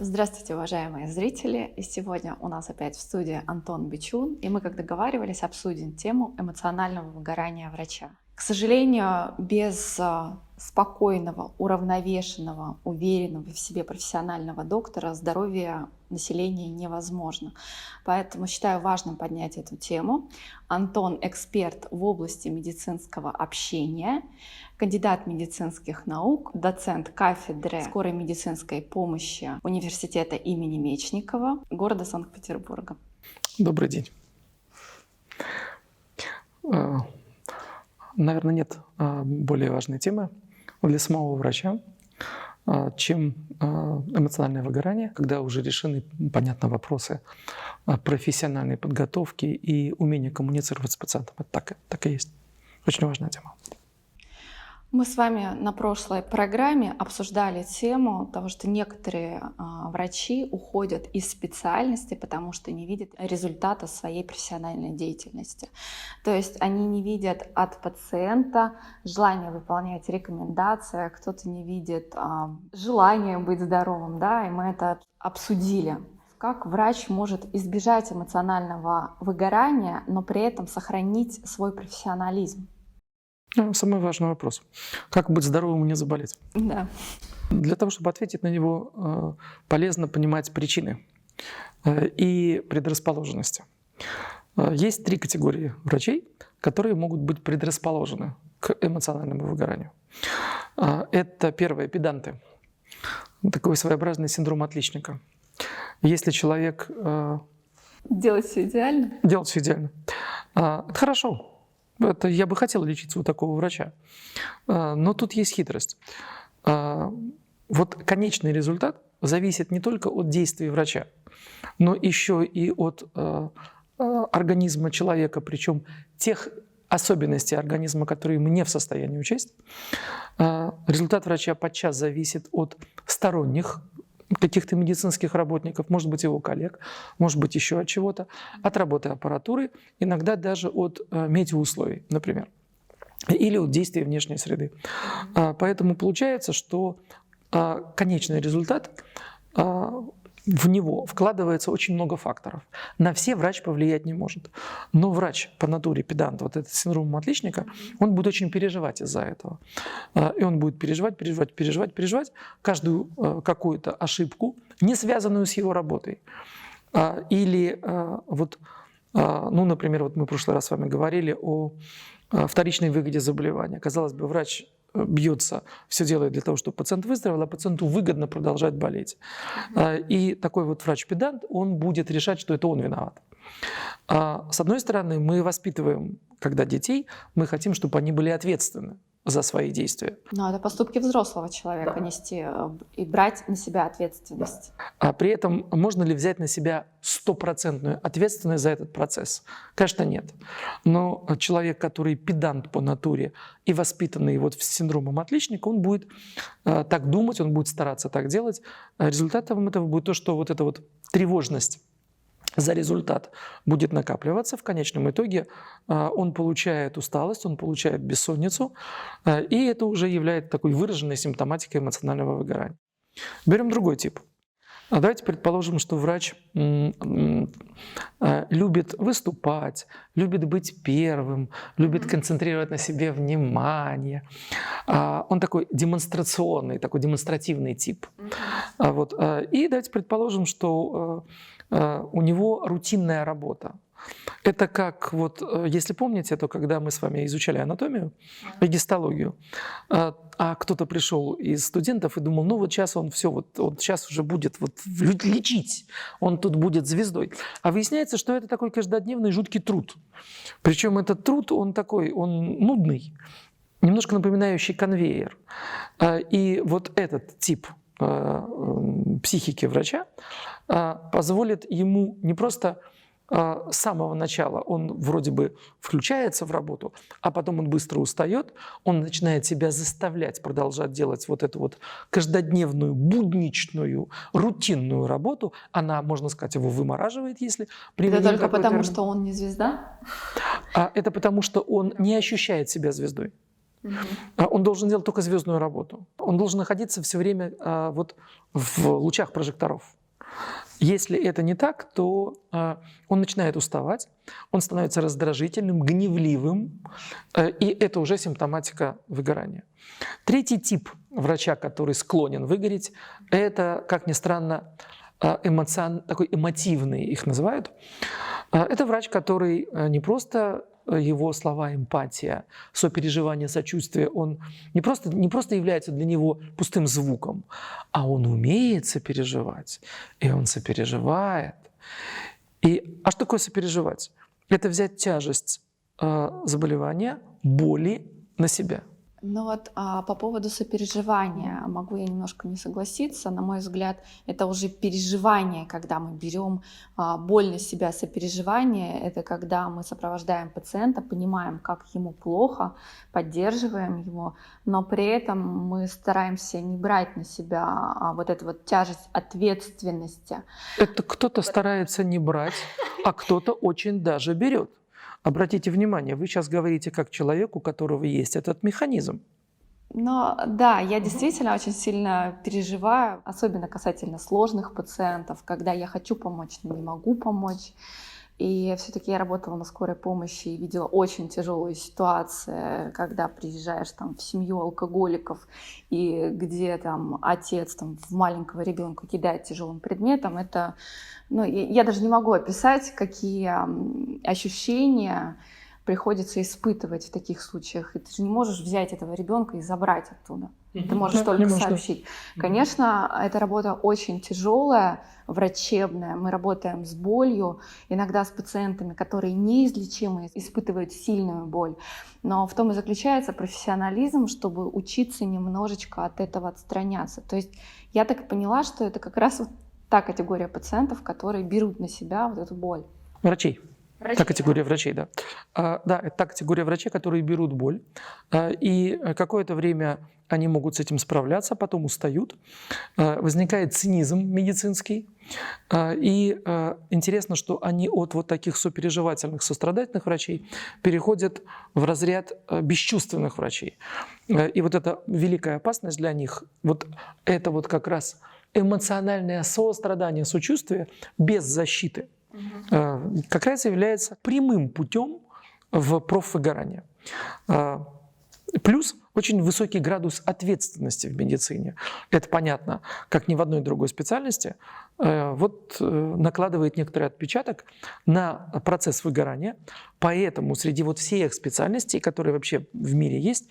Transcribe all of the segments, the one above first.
Здравствуйте, уважаемые зрители! И сегодня у нас опять в студии Антон Бичун, и мы, как договаривались, обсудим тему эмоционального выгорания врача. К сожалению, без спокойного, уравновешенного, уверенного в себе профессионального доктора здоровье населения невозможно. Поэтому считаю важным поднять эту тему. Антон — эксперт в области медицинского общения, кандидат медицинских наук, доцент кафедры скорой медицинской помощи университета имени Мечникова, города Санкт-Петербурга. Добрый день. Наверное, нет более важной темы для самого врача, чем эмоциональное выгорание, когда уже решены, понятно, вопросы профессиональной подготовки и умения коммуницировать с пациентом. Это так и есть. Очень важная тема. Мы с вами на прошлой программе обсуждали тему того, что некоторые врачи уходят из специальности, потому что не видят результата своей профессиональной деятельности. То есть они не видят от пациента желания выполнять рекомендации, кто-то не видит желания быть здоровым, да, и мы это обсудили. Как врач может избежать эмоционального выгорания, но при этом сохранить свой профессионализм? Самый важный вопрос. Как быть здоровым и не заболеть? Да. Для того, чтобы ответить на него, полезно понимать причины и предрасположенности. Есть 3 категории врачей, которые могут быть предрасположены к эмоциональному выгоранию. Это первое — педанты. Такой своеобразный синдром отличника. Если человек... Делать все идеально? Делать все идеально. Это хорошо. Это я бы хотел лечиться у такого врача. Но тут есть хитрость. Вот конечный результат зависит не только от действий врача, но еще и от организма человека, причем тех особенностей организма, которые мы не в состоянии учесть. Результат врача подчас зависит от сторонних каких-то медицинских работников, может быть, его коллег, может быть, еще от чего-то, от работы аппаратуры, иногда даже от метеоусловий, например, или от действия внешней среды. Поэтому получается, что конечный результат, в него вкладывается очень много факторов. На все врач повлиять не может. Но врач по натуре, педант, вот этот синдром отличника, он будет очень переживать из-за этого. И он будет переживать каждую какую-то ошибку, не связанную с его работой. Или например, вот мы в прошлый раз с вами говорили о вторичной выгоде заболевания. Казалось бы, врач бьется, все делает для того, чтобы пациент выздоровел, а пациенту выгодно продолжать болеть. И такой вот врач-педант, он будет решать, что это он виноват. С одной стороны, мы воспитываем, когда детей, мы хотим, чтобы они были ответственны за свои действия. Но это поступки взрослого человека, да. Нести и брать на себя ответственность. А при этом можно ли взять на себя 100% ответственность за этот процесс? Конечно, нет. Но человек, который педант по натуре и воспитанный вот с синдромом отличника, он будет так думать, он будет стараться так делать. Результатом этого будет то, что вот эта вот тревожность за результат будет накапливаться. В конечном итоге он получает усталость, он получает бессонницу, и это уже является такой выраженной симптоматикой эмоционального выгорания. Берем другой тип. Давайте предположим, что врач любит выступать, любит быть первым, любит концентрировать на себе внимание. Он такой демонстрационный, такой демонстративный тип. И давайте предположим, что у него рутинная работа. Это как, вот, если помните, то когда мы с вами изучали анатомию и гистологию, а кто-то пришел из студентов и думал, ну вот сейчас он все, вот сейчас уже будет лечить, он тут будет звездой. А выясняется, что это такой каждодневный жуткий труд. Причем этот труд, он нудный, немножко напоминающий конвейер. И вот этот тип психики врача позволит ему не просто с самого начала он вроде бы включается в работу, а потом он быстро устает, он начинает себя заставлять продолжать делать вот эту вот каждодневную, будничную, рутинную работу. Она, можно сказать, его вымораживает, если... Это только потому, что он не звезда? Это потому, что он не ощущает себя звездой. Он должен делать только звездную работу. Он должен находиться все время вот в лучах прожекторов. Если это не так, то он начинает уставать, он становится раздражительным, гневливым, и это уже симптоматика выгорания. Третий тип врача, который склонен выгореть, это, как ни странно, такой эмотивный их называют. Это врач, который не просто его слова эмпатия, сопереживание, сочувствие, он не просто является для него пустым звуком, а он умеет сопереживать, и он сопереживает. А что такое сопереживать? Это взять тяжесть заболевания, боли на себя. Ну вот по поводу сопереживания могу я немножко не согласиться. На мой взгляд, это уже переживание, когда мы берем боль на себя. Сопереживание — это когда мы сопровождаем пациента, понимаем, как ему плохо, поддерживаем его, но при этом мы стараемся не брать на себя вот эту вот тяжесть ответственности. Это кто-то старается не брать, а кто-то очень даже берет. Обратите внимание, вы сейчас говорите как человек, у которого есть этот механизм. Но да, я действительно очень сильно переживаю, особенно касательно сложных пациентов, когда я хочу помочь, но не могу помочь. И все-таки я работала на скорой помощи и видела очень тяжелые ситуации, когда приезжаешь там в семью алкоголиков, и где там отец там в маленького ребенка кидает тяжелым предметом. Это, я даже не могу описать, какие ощущения приходится испытывать в таких случаях. И ты же не можешь взять этого ребенка и забрать оттуда. Ты можешь только сообщить. Конечно, эта работа очень тяжелая, врачебная. Мы работаем с болью, иногда с пациентами, которые неизлечимы, испытывают сильную боль. Но в том и заключается профессионализм, чтобы учиться немножечко от этого отстраняться. То есть я так и поняла, что это как раз вот та категория пациентов, которые берут на себя вот эту боль. Врачей. Та категория врачей, да. Да, это та категория врачей, которые берут боль, и какое-то время они могут с этим справляться, потом устают, возникает цинизм медицинский, и интересно, что они от вот таких сопереживательных, сострадательных врачей переходят в разряд бесчувственных врачей. И вот эта великая опасность для них, вот это вот как раз эмоциональное сострадание, сочувствие без защиты, как раз является прямым путем в профвыгорание. Плюс очень высокий градус ответственности в медицине. Это понятно, как ни в одной другой специальности. Накладывает некоторый отпечаток на процесс выгорания. Поэтому среди вот всех специальностей, которые вообще в мире есть,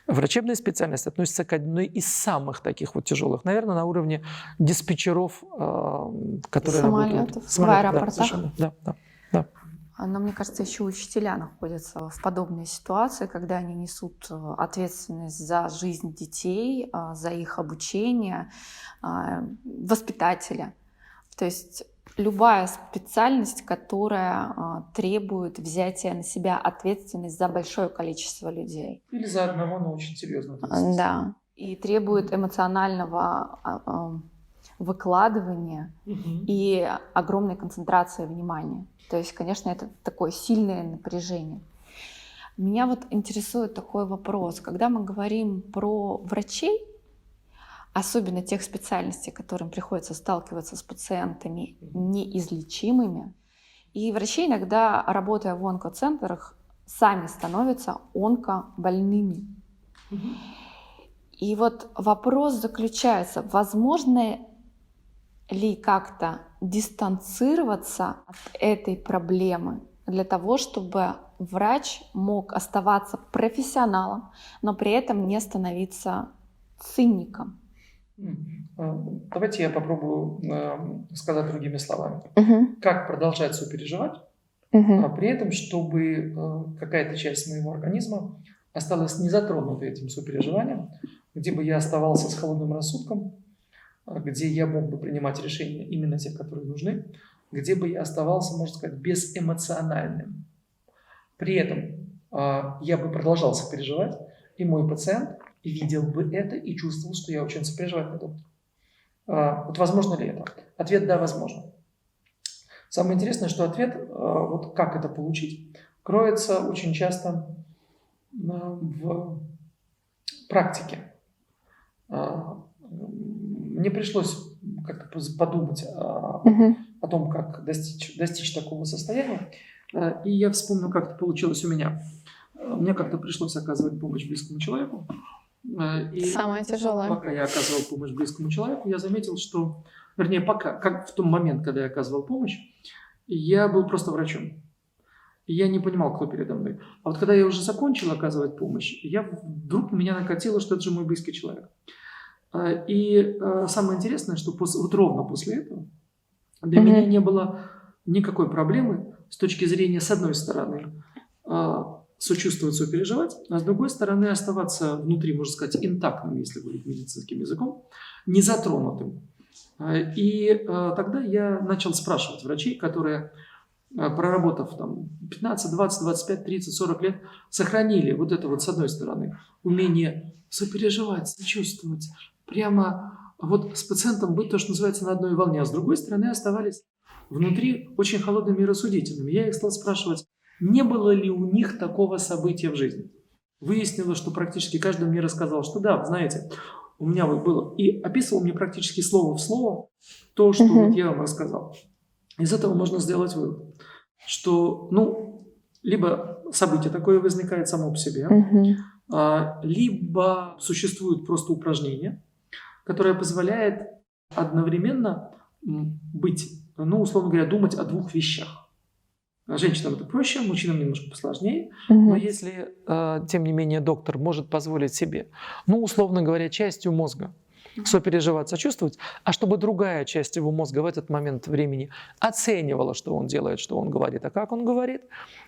врачебная специальность относится к одной из самых таких вот тяжелых. Наверное, на уровне диспетчеров, которые работают в аэропортах. Да. Но мне кажется, еще учителя находятся в подобной ситуации, когда они несут ответственность за жизнь детей, за их обучение, воспитателя. То есть любая специальность, которая требует взятия на себя ответственность за большое количество людей. Или за одного, но очень серьезно. Да. И требует эмоционального выкладывания и огромной концентрации внимания. То есть, конечно, это такое сильное напряжение. Меня вот интересует такой вопрос. Когда мы говорим про врачей, особенно тех специальностей, которым приходится сталкиваться с пациентами неизлечимыми, и врачи иногда, работая в онкоцентрах, сами становятся онкобольными. И вот вопрос заключается, возможно ли как-то дистанцироваться от этой проблемы для того, чтобы врач мог оставаться профессионалом, но при этом не становиться циником? Давайте я попробую сказать другими словами. Как продолжать сопереживать, а при этом, чтобы какая-то часть моего организма осталась не затронутой этим сопереживанием, где бы я оставался с холодным рассудком, где я мог бы принимать решения именно те, которые нужны, где бы я оставался, можно сказать, безэмоциональным. При этом я бы продолжал сопереживать, и мой пациент видел бы это и чувствовал, что я очень сопереживаю на доктора. Вот возможно ли это? Ответ – да, возможно. Самое интересное, что ответ, вот как это получить, кроется очень часто в практики. Мне пришлось как-то подумать о том, как достичь такого состояния. И я вспомнил, как это получилось у меня. Мне как-то пришлось оказывать помощь близкому человеку. И Самое тяжелое. пока я оказывал помощь близкому человеку, я заметил, что, вернее, как в том момент, когда я оказывал помощь, я был просто врачом. И я не понимал, кто передо мной. А вот когда я уже закончил оказывать помощь, вдруг меня накатило, что это же мой близкий человек. И самое интересное, что вот ровно после этого для меня не было никакой проблемы с точки зрения, с одной стороны, сочувствовать, сопереживать, а с другой стороны, оставаться внутри, можно сказать, интактным, если говорить медицинским языком, незатронутым. И тогда я начал спрашивать врачей, которые, проработав там 15, 20, 25, 30, 40 лет, сохранили вот это вот, с одной стороны, умение сопереживать, сочувствовать, прямо вот с пациентом быть, то, что называется, на одной волне, а с другой стороны оставались внутри очень холодными и рассудительными. Я их стал спрашивать, не было ли у них такого события в жизни. Выяснилось, что практически каждый мне рассказал, что да, знаете, у меня вот было, и описывал мне практически слово в слово то, что вот я вам рассказал. Из этого можно сделать вывод, что, либо событие такое возникает само по себе, либо существует просто упражнение, которое позволяет одновременно быть, условно говоря, думать о двух вещах. Женщинам это проще, мужчинам немножко посложнее. Но если, тем не менее, доктор может позволить себе, условно говоря, частью мозга сопереживать, сочувствовать, а чтобы другая часть его мозга в этот момент времени оценивала, что он делает, что он говорит, а как он говорит,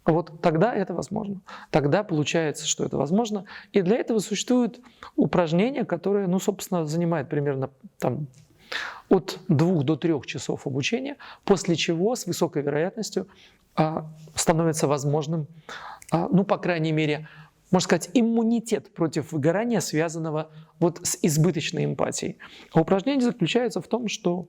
вот тогда это возможно. Тогда получается, что это возможно. И для этого существуют упражнения, которые, собственно, занимают примерно от 2 до 3 часов обучения, после чего с высокой вероятностью становится возможным, по крайней мере, можно сказать, иммунитет против выгорания, связанного вот с избыточной эмпатией. А упражнение заключается в том, что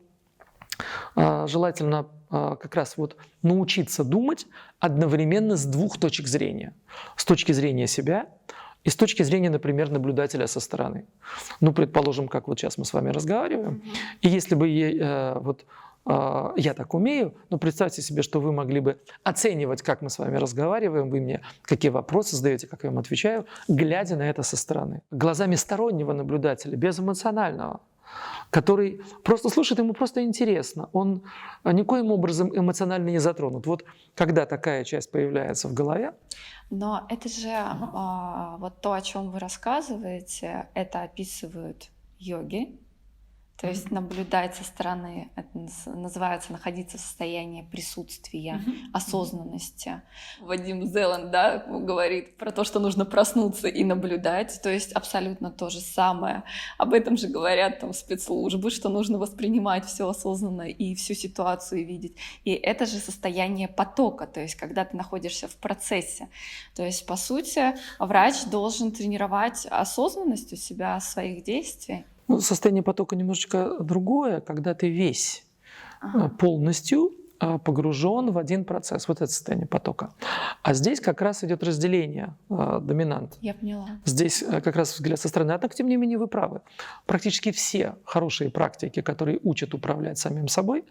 желательно как раз вот научиться думать одновременно с 2 точек зрения. С точки зрения себя и с точки зрения, например, наблюдателя со стороны. Предположим, как вот сейчас мы с вами разговариваем, и если бы я так умею, но представьте себе, что вы могли бы оценивать, как мы с вами разговариваем, вы мне какие вопросы задаете, как я вам отвечаю, глядя на это со стороны. Глазами стороннего наблюдателя, безэмоционального, который просто слушает, ему просто интересно, он никоим образом эмоционально не затронут. Вот когда такая часть появляется в голове. Но это же вот то, о чем вы рассказываете, это описывают йоги. То есть наблюдать со стороны, это называется находиться в состоянии присутствия, осознанности. Вадим Зеланд, говорит про то, что нужно проснуться и наблюдать. То есть абсолютно то же самое. Об этом же говорят спецслужбы, что нужно воспринимать все осознанно и всю ситуацию видеть. И это же состояние потока, то есть когда ты находишься в процессе. То есть, по сути, врач должен тренировать осознанность у себя своих действий. Состояние потока немножечко другое, когда ты весь полностью погружен в один процесс. Вот это состояние потока. А здесь как раз идет разделение доминант. Я поняла. Здесь как раз взгляд со стороны. Однако, тем не менее, вы правы. Практически все хорошие практики, которые учат управлять самим собой,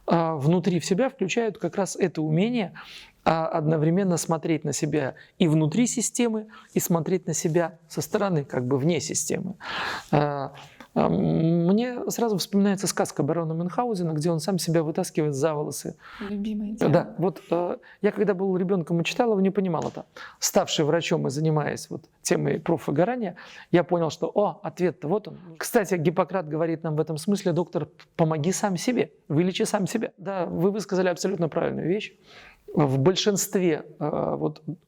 внутри в себя включают как раз это умение одновременно смотреть на себя и внутри системы, и смотреть на себя со стороны, как бы вне системы. Мне сразу вспоминается сказка барона Мюнхгаузена, где он сам себя вытаскивает за волосы. Любимая тема. Да, вот я когда был ребенком и читал его, не понимал это. Ставший врачом и занимаясь темой профвыгорания, я понял, что ответ-то вот он. Кстати, Гиппократ говорит нам в этом смысле: доктор, помоги сам себе, вылечи сам себя. Да, вы высказали абсолютно правильную вещь. В большинстве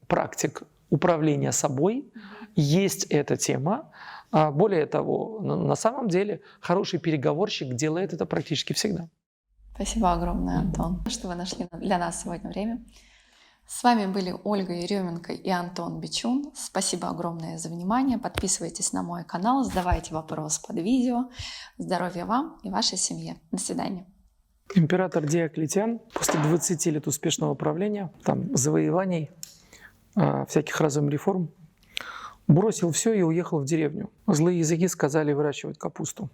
практик управления собой есть эта тема. Более того, на самом деле хороший переговорщик делает это практически всегда. Спасибо огромное, Антон, что вы нашли для нас сегодня время. С вами были Ольга Еременко и Антон Бичун. Спасибо огромное за внимание. Подписывайтесь на мой канал, задавайте вопросы под видео. Здоровья вам и вашей семье. До свидания. Император Диоклетиан после 20 лет успешного правления, завоеваний, всяких разных реформ, бросил все и уехал в деревню. Злые языки сказали выращивать капусту.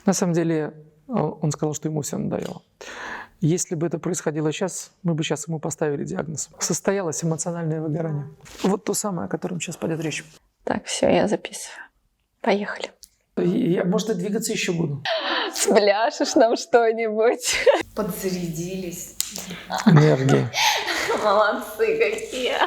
На самом деле он сказал, что ему все надоело. Если бы это происходило сейчас, мы бы сейчас ему поставили диагноз. Состоялось эмоциональное выгорание. Вот то самое, о котором сейчас пойдет речь. Так, все, я записываю. Поехали. Я, может, и двигаться еще буду. Спляшешь нам что-нибудь. Подзарядились. Энергии. Молодцы какие.